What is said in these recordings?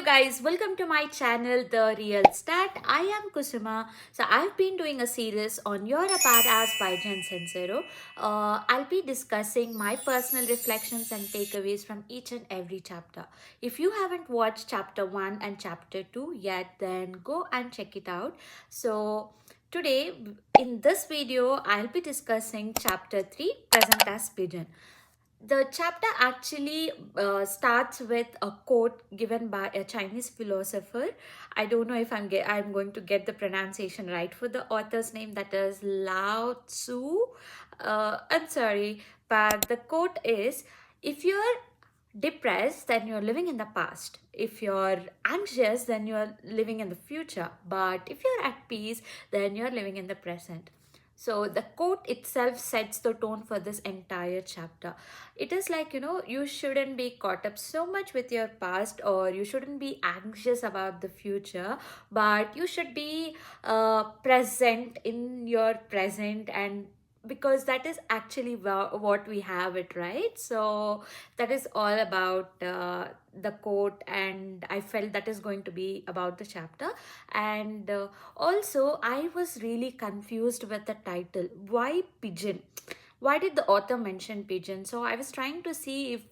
guys, welcome to my channel The Real Stat. I am Kusuma. So I've been doing a series on Your Apart as Pigeon Sensero. I'll be discussing my personal reflections and takeaways from each and every chapter. If you haven't watched chapter 1 and chapter 2 yet, then go and check it out. So today in this video I'll be discussing chapter 3, Present as Pigeon. The chapter actually starts with a quote given by a Chinese philosopher. I don't know if I'm going to get the pronunciation right for the author's name. That is Lao Tzu. I'm sorry, but the quote is: "If you're depressed, then you're living in the past. If you're anxious, then you're living in the future. But if you're at peace, then you're living in the present." So the quote itself sets the tone for this entire chapter. It is like, you shouldn't be caught up so much with your past, or you shouldn't be anxious about the future, but you should be present in your present, and because that is actually what we have it, right? So that is all about the quote, and I felt that is going to be about the chapter. And also I was really confused with the title. Why pigeon? Why did the author mention pigeon? So I was trying to see if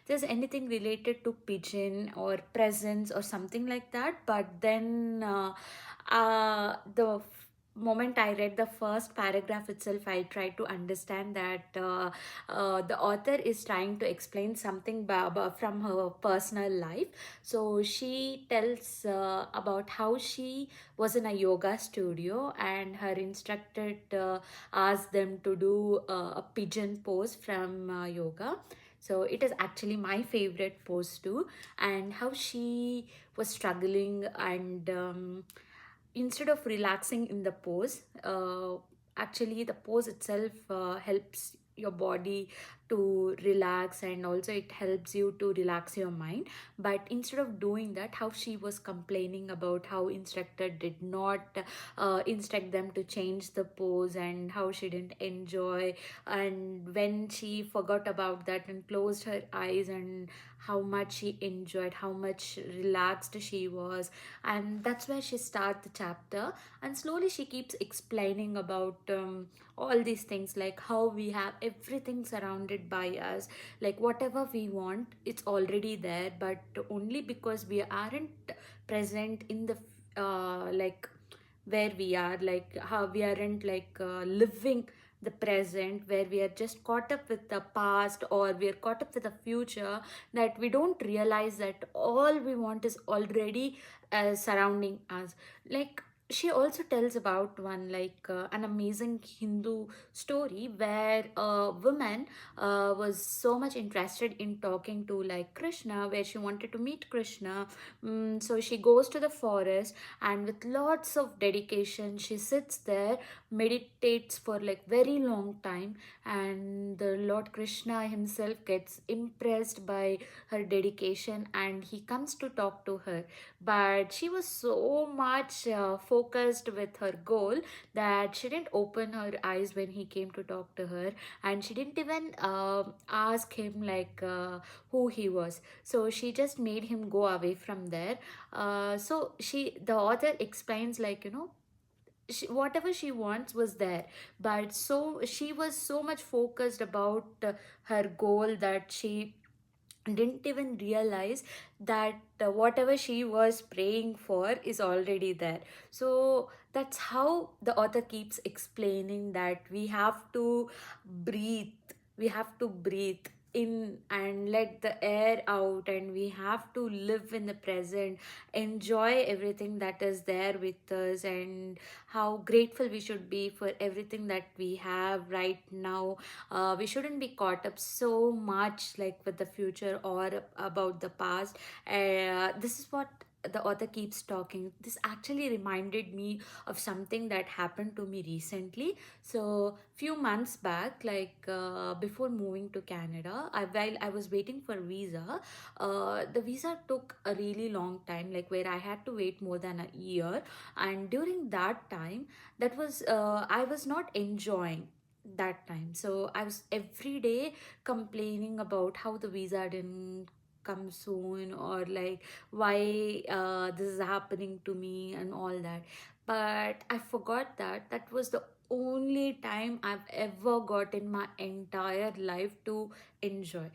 there's anything related to pigeon or presence or something like that, but then the moment I read the first paragraph itself, I tried to understand that the author is trying to explain something from her personal life. So she tells about how she was in a yoga studio, and her instructor asked them to do a pigeon pose from yoga. So it is actually my favorite pose too, and how she was struggling, and instead of relaxing in the pose, actually the pose itself helps your body to relax, and also it helps you to relax your mind. But instead of doing that, how she was complaining about how instructor did not instruct them to change the pose, and how she didn't enjoy, and when she forgot about that and closed her eyes, and how much she enjoyed, how much relaxed she was. And that's where she starts the chapter, and slowly she keeps explaining about all these things, like how we have everything surrounded by us, like whatever we want, it's already there, but only because we aren't present in the like where we are, like how we aren't like living the present, where we are just caught up with the past, or we are caught up with the future, that we don't realize that all we want is already surrounding us. Like, she also tells about one, like an amazing Hindu story where a woman was so much interested in talking to like Krishna, where she wanted to meet Krishna. So she goes to the forest, and with lots of dedication she sits there, meditates for like very long time, and the Lord Krishna himself gets impressed by her dedication, and he comes to talk to her. But she was so much focused with her goal that she didn't open her eyes when he came to talk to her, and she didn't even ask him like who he was. So she just made him go away from there. So the author explains, like, whatever she wants was there, but so she was so much focused about her goal that she didn't even realize that whatever she was praying for is already there. So that's how the author keeps explaining that we have to breathe, we have to breathe in and let the air out, and we have to live in the present, enjoy everything that is there with us, and how grateful we should be for everything that we have right now. We shouldn't be caught up so much like with the future or about the past. This is what the author keeps talking. This actually reminded me of something that happened to me recently. So few months back, like before moving to Canada, while I was waiting for visa, the visa took a really long time, like where I had to wait more than a year. And during that time, that was I was not enjoying that time. So I was every day complaining about how the visa didn't come soon, or like why this is happening to me and all that. But I forgot that that was the only time I've ever got in my entire life to enjoy.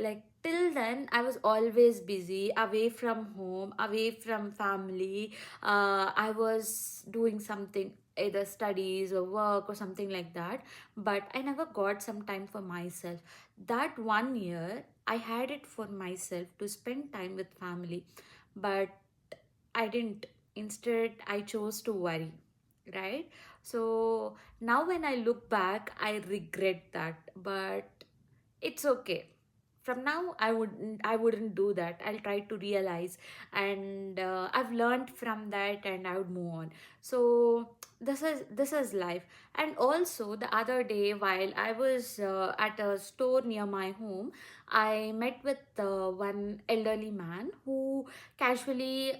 Like till then I was always busy, away from home, away from family. I was doing something, either studies or work or something like that, but I never got some time for myself. That 1 year I had it for myself to spend time with family, but I didn't. Instead, I chose to worry, right? So now when I look back, I regret that, but it's okay. From now, I wouldn't do that. I'll try to realize, and I've learned from that, and I would move on. So this is life. And also the other day, while I was at a store near my home, I met with one elderly man who casually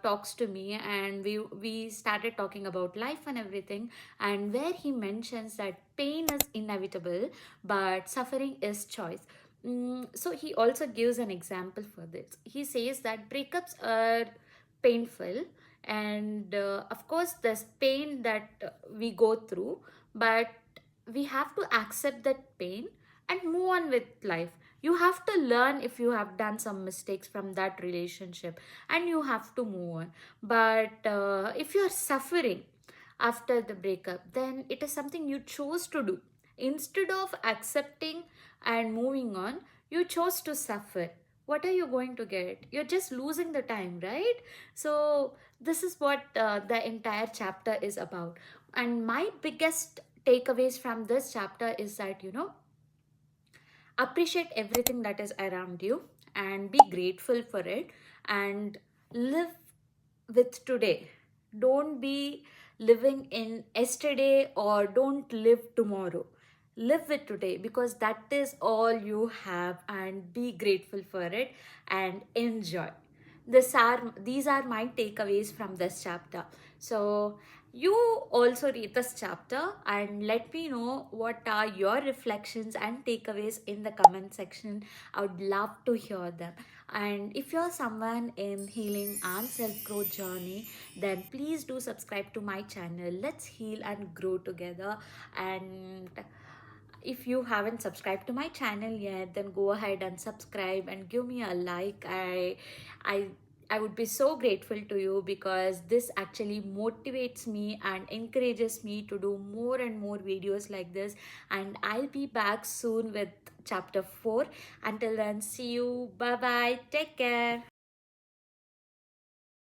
talks to me, and we started talking about life and everything, and where he mentions that pain is inevitable but suffering is choice. So he also gives an example for this. He says that breakups are painful, and of course there's pain that we go through, but we have to accept that pain and move on with life. You have to learn if you have done some mistakes from that relationship, and you have to move on. But if you're suffering after the breakup, then it is something you chose to do. Instead of accepting and moving on, you chose to suffer. What are you going to get? You're just losing the time, right? So this is what the entire chapter is about. And my biggest takeaways from this chapter is that, appreciate everything that is around you and be grateful for it, and live with today. Don't be living in yesterday, or don't live tomorrow. Live with today, because that is all you have, and be grateful for it and enjoy. These are my takeaways from this chapter. So you also read this chapter and let me know what are your reflections and takeaways in the comment section. I would love to hear them. And if you're someone in healing and self-growth journey, then please do subscribe to my channel. Let's heal and grow together. And if you haven't subscribed to my channel yet, then go ahead and subscribe and give me a like. I I would be so grateful to you, because this actually motivates me and encourages me to do more and more videos like this. And I'll be back soon with chapter 4. Until then, see you. Bye bye. Take care.